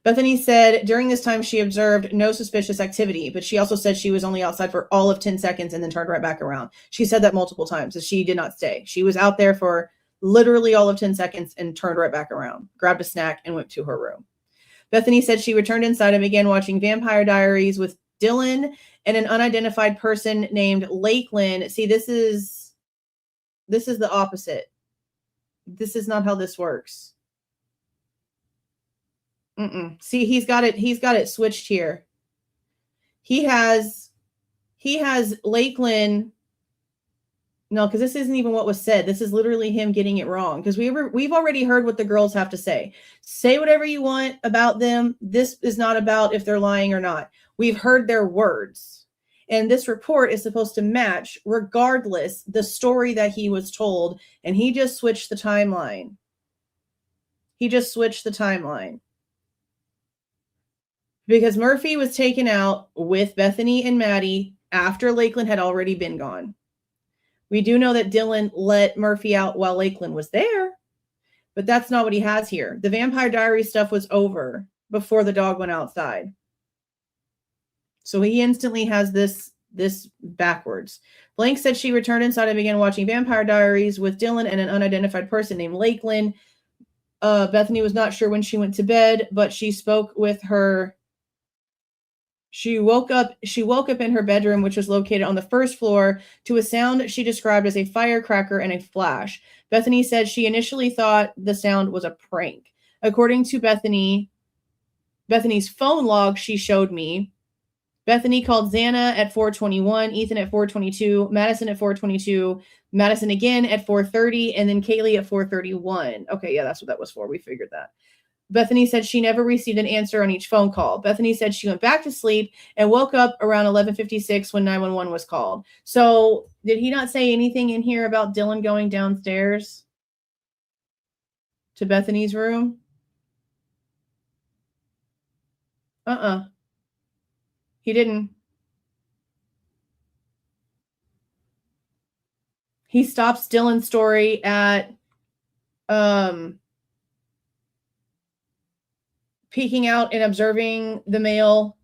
Bethany said during this time she observed no suspicious activity, but she also said she was only outside for all of 10 seconds and then turned right back around. She said that multiple times, that she did not stay. She was out there for literally all of 10 seconds and turned right back around, grabbed a snack, and went to her room. Bethany said she returned inside and began watching Vampire Diaries with Dylan and an unidentified person named Lakeland. See, this is the opposite. This is not how this works. See, he's got it switched here. He has Lakeland. No, because this isn't even what was said. This is literally him getting it wrong. Because we've already heard what the girls have to say. Say whatever you want about them. This is not about if they're lying or not. We've heard their words. And this report is supposed to match, regardless, the story that he was told. And he just switched the timeline. Because Murphy was taken out with Bethany and Maddie after Lakeland had already been gone. We do know that Dylan let Murphy out while Lakeland was there, but that's not what he has here. The Vampire Diary stuff was over before the dog went outside. So he instantly has this backwards. Blank said she returned inside and began watching Vampire Diaries with Dylan and an unidentified person named Lakeland. Bethany was not sure when she went to bed, but she spoke with her. She woke up in her bedroom, which was located on the first floor, to a sound she described as a firecracker and a flash. Bethany said she initially thought the sound was a prank. According to Bethany's phone log she showed me, Bethany called Xana at 4:21, Ethan at 4:22, Madison at 4:22, Madison again at 4:30, and then Kaylee at 4:31. Okay, yeah, that's what that was for. We figured that. Bethany said she never received an answer on each phone call. Bethany said she went back to sleep and woke up around 11:56 when 911 was called. So did he not say anything in here about Dylan going downstairs to Bethany's room? He didn't. He stops Dylan's story at peeking out and observing the male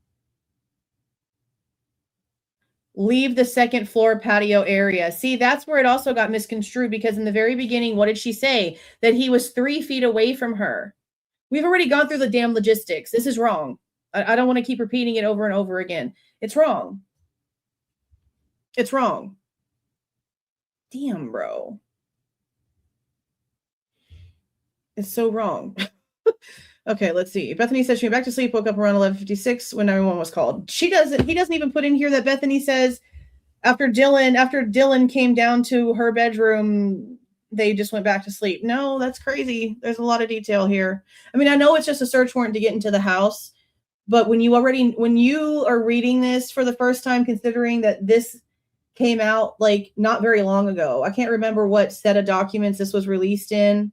leave the second floor patio area. See, that's where it also got misconstrued, because in the very beginning, what did she say? That he was 3 feet away from her. We've already gone through the damn logistics. This is wrong. I don't want to keep repeating it over and over again. It's wrong. It's wrong. Damn, bro. It's so wrong. Okay, let's see. Bethany says she went back to sleep, woke up around 11:56 when 911 was called. He doesn't even put in here that Bethany says after Dylan came down to her bedroom, they just went back to sleep. No, that's crazy. There's a lot of detail here. I mean, I know it's just a search warrant to get into the house, but when you are reading this for the first time, considering that this came out like not very long ago, I can't remember what set of documents this was released in,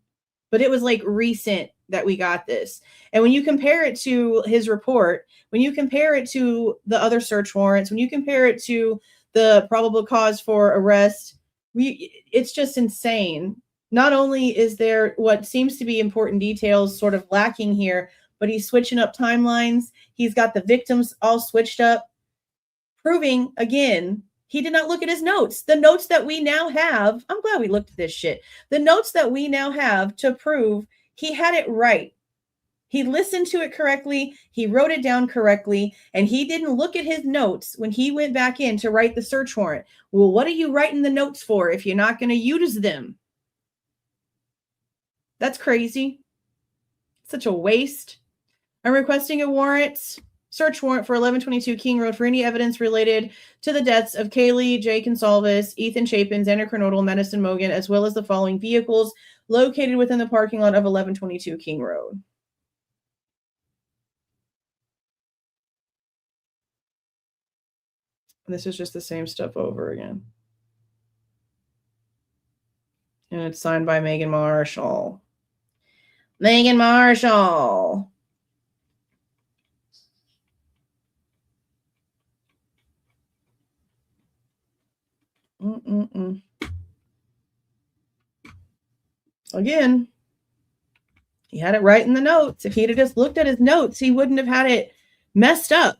but it was like recent that we got this. And when you compare it to his report, when you compare it to the other search warrants, when you compare it to the probable cause for arrest, it's just insane. Not only is there what seems to be important details sort of lacking here, but he's switching up timelines. He's got the victims all switched up, proving again, he did not look at his notes. The notes that we now have, I'm glad we looked at this shit. The notes that we now have to prove he had it right. He listened to it correctly. He wrote it down correctly. And he didn't look at his notes when he went back in to write the search warrant. Well, what are you writing the notes for if you're not going to use them? That's crazy. Such a waste. I'm requesting a search warrant for 1122 King Road for any evidence related to the deaths of Kaylee J. Goncalves, Ethan Chapin, Xana Kernodle, Madison Mogen, as well as the following vehicles located within the parking lot of 1122 King Road. This is just the same stuff over again. And it's signed by Megan Marshall. Megan Marshall. Again, He had it right in the notes. If he'd have just looked at his notes, he wouldn't have had it messed up.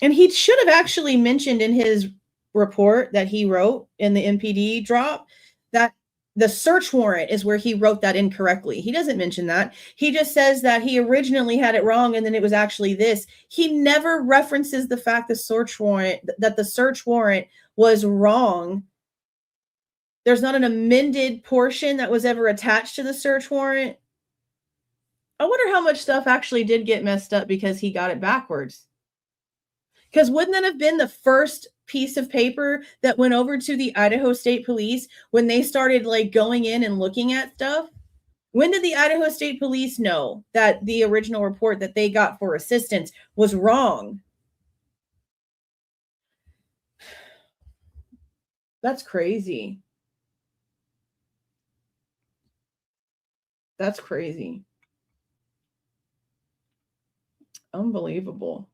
And he should have actually mentioned in his report that he wrote in the MPD drop that the search warrant is where he wrote that incorrectly. He doesn't mention that. He just says that he originally had it wrong and then it was actually this. He never references the fact the search warrant was wrong. There's not an amended portion that was ever attached to the search warrant. I wonder how much stuff actually did get messed up because he got it backwards. Because wouldn't that have been the first piece of paper that went over to the Idaho State Police when they started like going in and looking at stuff? When did the Idaho State Police know that the original report that they got for assistance was wrong? That's crazy. That's crazy. Unbelievable.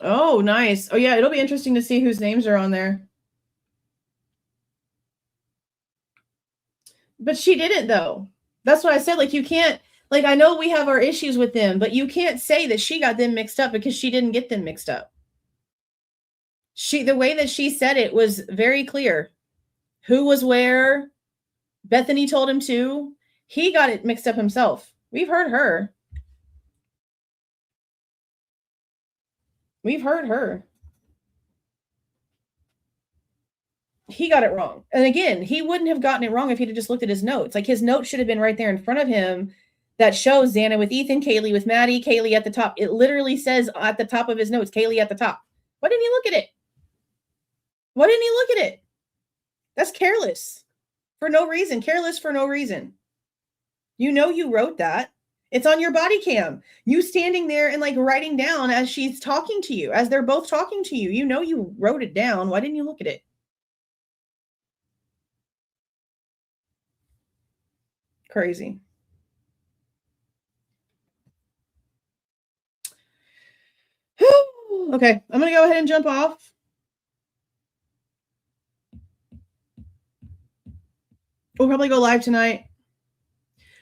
Oh, nice. Oh, yeah, it'll be interesting to see whose names are on there. But she didn't, though. That's what I said. Like, you can't, like, I know we have our issues with them, but you can't say that she got them mixed up because she didn't get them mixed up. The way that she said it was very clear. Who was where? Bethany told him to. He got it mixed up himself. We've heard her. We've heard her. He got it wrong. And again, he wouldn't have gotten it wrong if he'd have just looked at his notes. Like his notes should have been right there in front of him that shows Xana with Ethan, Kaylee with Maddie, Kaylee at the top. It literally says at the top of his notes, Kaylee at the top. Why didn't he look at it? Why didn't he look at it? That's careless for no reason. Careless for no reason. You know you wrote that. It's on your body cam. You standing there and like writing down as she's talking to you, as they're both talking to you. You know you wrote it down. Why didn't you look at it? Crazy. Okay, I'm going to go ahead and jump off. We'll probably go live tonight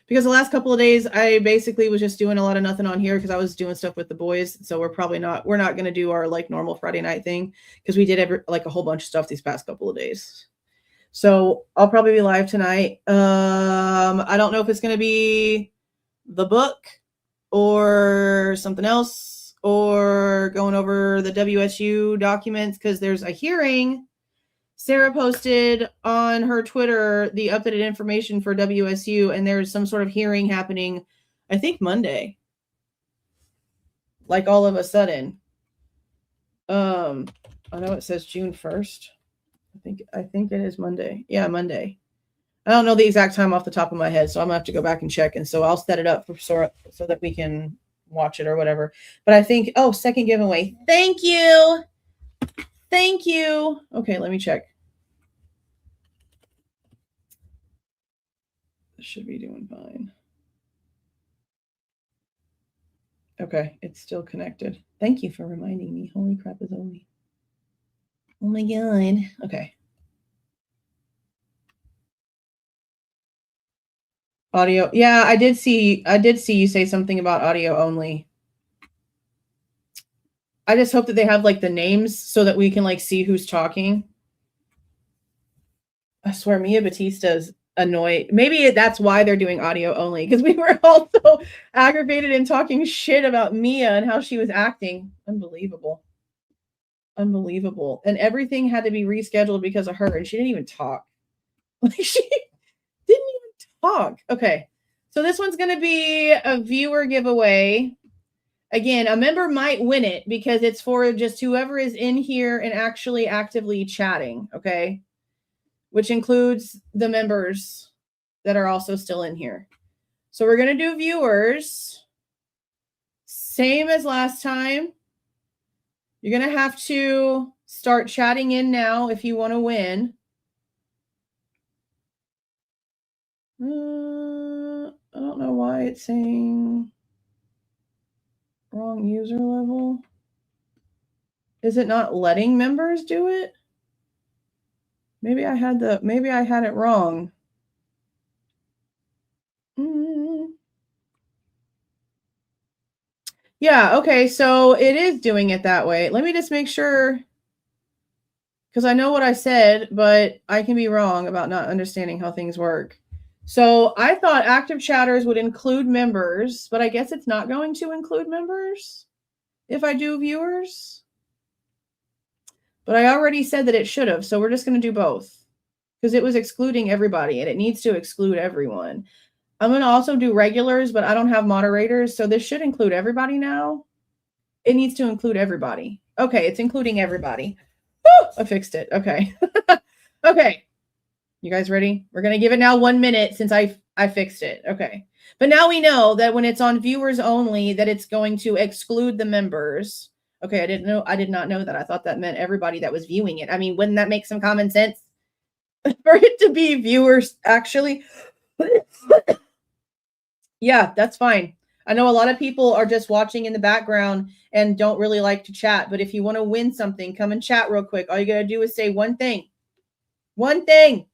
because the last couple of days I basically was just doing a lot of nothing on here because I was doing stuff with the boys. So we're not going to do our like normal Friday night thing because we did like a whole bunch of stuff these past couple of days. So I'll probably be live tonight. I don't know if it's going to be the book or something else or going over the WSU documents because there's a hearing. Sarah posted on her Twitter the updated information for WSU, and there's some sort of hearing happening, I think Monday. Like all of a sudden. I know it says June 1st. I think it is Monday. Yeah, Monday. I don't know the exact time off the top of my head, so I'm gonna have to go back and check. And so I'll set it up so that we can watch it or whatever. But I think, second giveaway. Thank you. Thank you. Okay, let me check. This should be doing fine. Okay, it's still connected. Thank you for reminding me. Holy crap, is only. Oh my god. Okay. Audio. Yeah, I did see you say something about audio only. I just hope that they have like the names so that we can like see who's talking. I swear Mia Batista's annoyed. Maybe that's why they're doing audio only, because we were all so aggravated and talking shit about Mia and how she was acting. Unbelievable. Unbelievable. And everything had to be rescheduled because of her, and she didn't even talk. Like she didn't even talk. Okay. So this one's going to be a viewer giveaway. Again, a member might win it because it's for just whoever is in here and actually actively chatting, okay? Which includes the members that are also still in here. So we're going to do viewers. Same as last time. You're going to have to start chatting in now if you want to win. I don't know why it's saying wrong user level. Is it not letting members do it? Maybe I had it wrong. Yeah, okay, so it is doing it that way. Let me just make sure, because I know what I said, but I can be wrong about not understanding how things work. So I thought active chatters would include members, but I guess it's not going to include members if I do viewers. But I already said that it should have, so we're just going to do both because it was excluding everybody and it needs to exclude everyone. I'm going to also do regulars, but I don't have moderators, so this should include everybody now. It needs to include everybody. Okay, it's including everybody. Woo! I fixed it. Okay. Okay. You guys ready? We're going to give it now 1 minute since I fixed it. Okay. But now we know that when it's on viewers only, that it's going to exclude the members. Okay, I did not know that. I thought that meant everybody that was viewing it. I mean, wouldn't that make some common sense for it to be viewers actually? Yeah, that's fine. I know a lot of people are just watching in the background and don't really like to chat, but if you want to win something, come and chat real quick. All you got to do is say one thing. One thing.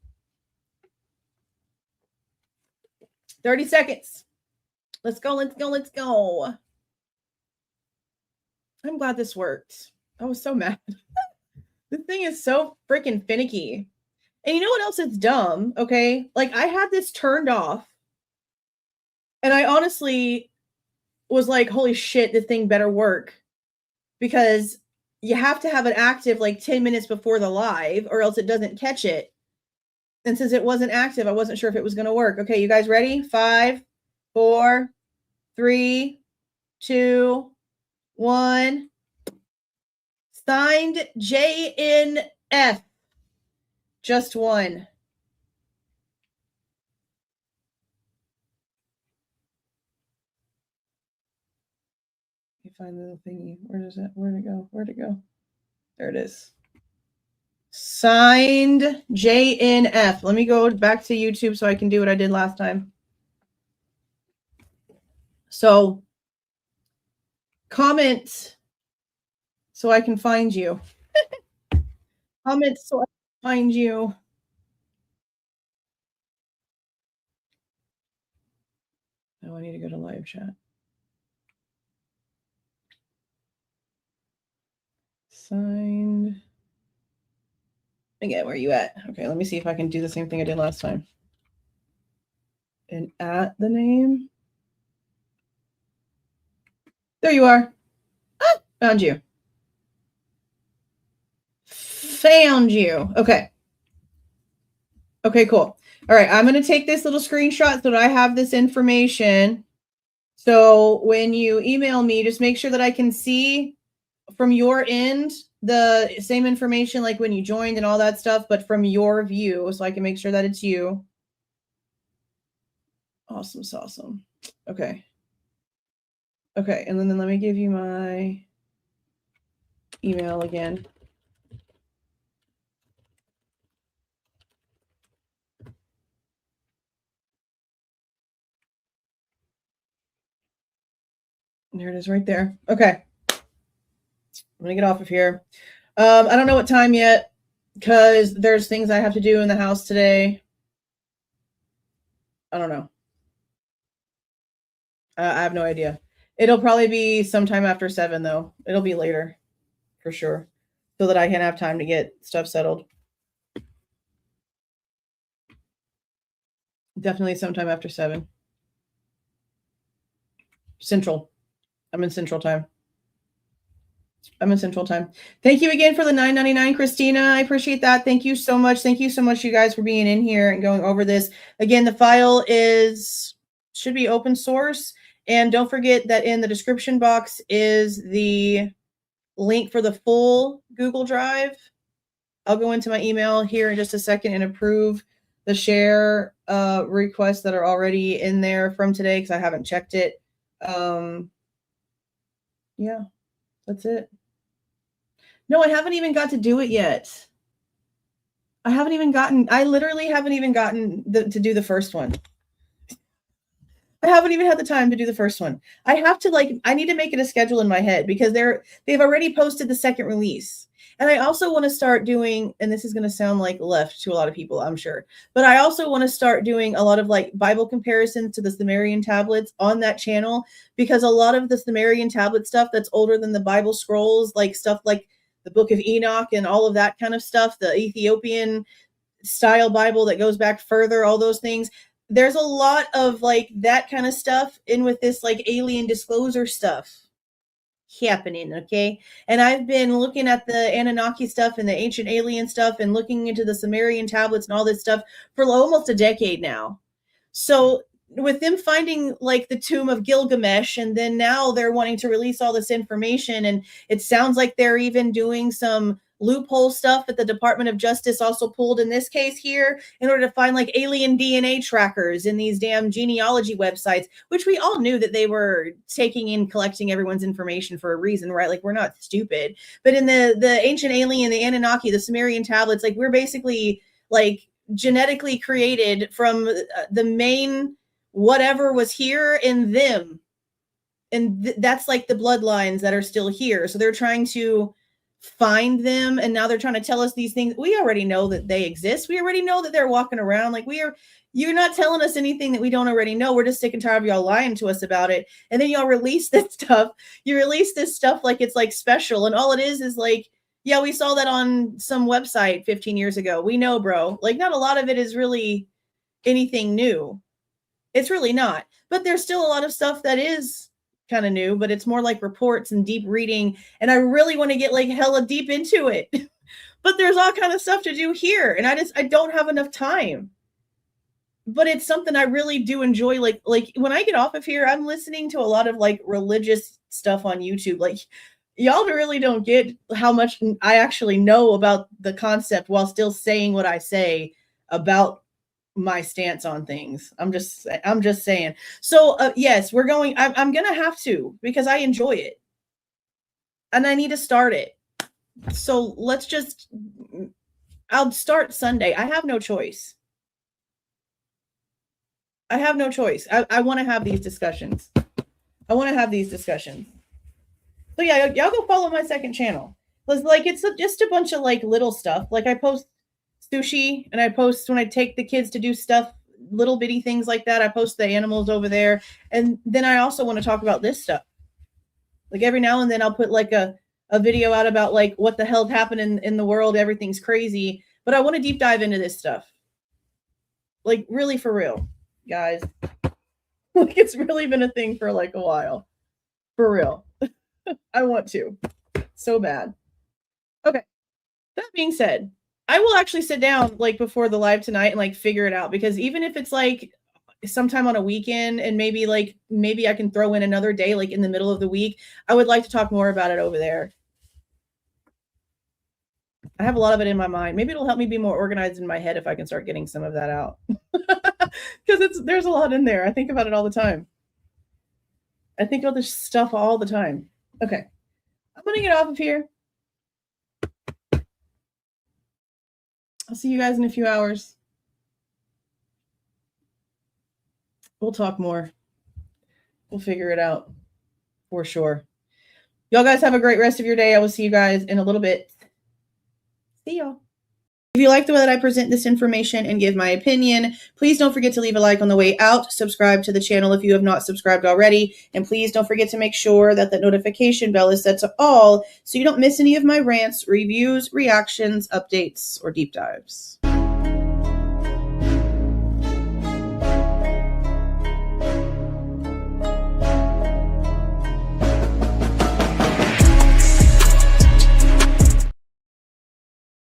30 seconds. Let's go, let's go, let's go. I'm glad this worked. I was so mad. This thing is so freaking finicky. And you know what else is dumb? Okay. Like I had this turned off and I honestly was like, holy shit, this thing better work because you have to have it active like 10 minutes before the live or else it doesn't catch it. And since it wasn't active, I wasn't sure if it was going to work. Okay. You guys ready? 5, 4, 3, 2, 1. Signed JNF. Just one. You find the thingy. Where does it? Where'd it go? Where'd it go? There it is. Signed JNF. Let me go back to YouTube so I can do what I did last time. So comment so I can find you. Comment so I can find you. Oh, I need to go to live chat. Signed. Again, where are you at? Okay, let me see if I can do the same thing I did last time. And at the name. There you are. Ah, found you. Found you. Okay. Okay, cool. All right, I'm going to take this little screenshot so that I have this information. So when you email me, just make sure that I can see from your end the same information like when you joined and all that stuff, but from your view, so I can make sure that it's you. Awesome, awesome. Okay. Okay, and then let me give you my email again. There it is right there. Okay. I'm going to get off of here. I don't know what time yet because there's things I have to do in the house today. I don't know. I have no idea. It'll probably be sometime after 7, though. It'll be later for sure so that I can have time to get stuff settled. Definitely sometime after 7. Central. I'm in Central Time. Thank you again for the $9.99, Christina. I appreciate that. Thank you so much. Thank you so much, you guys, for being in here and going over this. Again, the file should be open source. And don't forget that in the description box is the link for the full Google Drive. I'll go into my email here in just a second and approve the share requests that are already in there from today because I haven't checked it. Yeah, that's it. No, I haven't even got to do it yet. I literally haven't even gotten to do the first one. I haven't even had the time to do the first one. I have to I need to make it a schedule in my head because they've already posted the second release. And I also want to start doing, and this is going to sound like left to a lot of people, I'm sure, but I also want to start doing a lot of like Bible comparisons to the Sumerian tablets on that channel, because a lot of the Sumerian tablet stuff that's older than the Bible scrolls, like stuff like the Book of Enoch and all of that kind of stuff, the Ethiopian style Bible that goes back further, all those things. There's a lot of like that kind of stuff in with this like alien disclosure stuff happening, okay? And I've been looking at the Anunnaki stuff and the ancient alien stuff and looking into the Sumerian tablets and all this stuff for almost a decade now. So with them finding like the tomb of Gilgamesh, and then now they're wanting to release all this information, and it sounds like they're even doing some loophole stuff that the Department of Justice also pulled in this case here in order to find like alien DNA trackers in these damn genealogy websites, which we all knew that they were taking in, collecting everyone's information for a reason, right? Like, we're not stupid. But in the ancient alien, the Anunnaki, the Sumerian tablets, like, we're basically like genetically created from the main whatever was here in them. And that's like the bloodlines that are still here. So they're trying to find them, and now they're trying to tell us these things. We already know that they exist. We already know that they're walking around. Like, you're not telling us anything that we don't already know. We're just sick and tired of y'all lying to us about it. And then y'all release this stuff. You release this stuff like it's like special, and all it is like, yeah, we saw that on some website 15 years ago. We know, bro. Like, not a lot of it is really anything new. It's really not. But there's still a lot of stuff that is kind of new, but it's more like reports and deep reading, and I really want to get like hella deep into it. But there's all kind of stuff to do here, and I don't have enough time. But it's something I really do enjoy. Like when I get off of here, I'm listening to a lot of like religious stuff on YouTube. Like, y'all really don't get how much I actually know about the concept while still saying what I say about my stance on things. I'm just saying. So yes, we're going. I'm gonna have to, because I enjoy it, and I need to start it. So I'll start Sunday. I have no choice. I want to have these discussions. So yeah, y'all go follow my second channel. It's just a bunch of like little stuff. Like, I post sushi, and I post when I take the kids to do stuff, little bitty things like that. I post the animals over there. And then I also want to talk about this stuff. Like, every now and then I'll put like a video out about like what the hell happened in the world. Everything's crazy, but I want to deep dive into this stuff. Like, really, for real, guys. Like, it's really been a thing for like a while. For real. I want to so bad. Okay. That being said, I will actually sit down like before the live tonight and like figure it out, because even if it's like sometime on a weekend, and maybe I can throw in another day, like in the middle of the week, I would like to talk more about it over there. I have a lot of it in my mind. Maybe it'll help me be more organized in my head if I can start getting some of that out. Because there's a lot in there. I think about it all the time. I think about this stuff all the time. Okay. I'm going to get off of here. I'll see you guys in a few hours. We'll talk more. We'll figure it out for sure. Y'all guys have a great rest of your day. I will see you guys in a little bit. See y'all. If you like the way that I present this information and give my opinion, please don't forget to leave a like on the way out. Subscribe to the channel if you have not subscribed already. And please don't forget to make sure that the notification bell is set to all so you don't miss any of my rants, reviews, reactions, updates, or deep dives.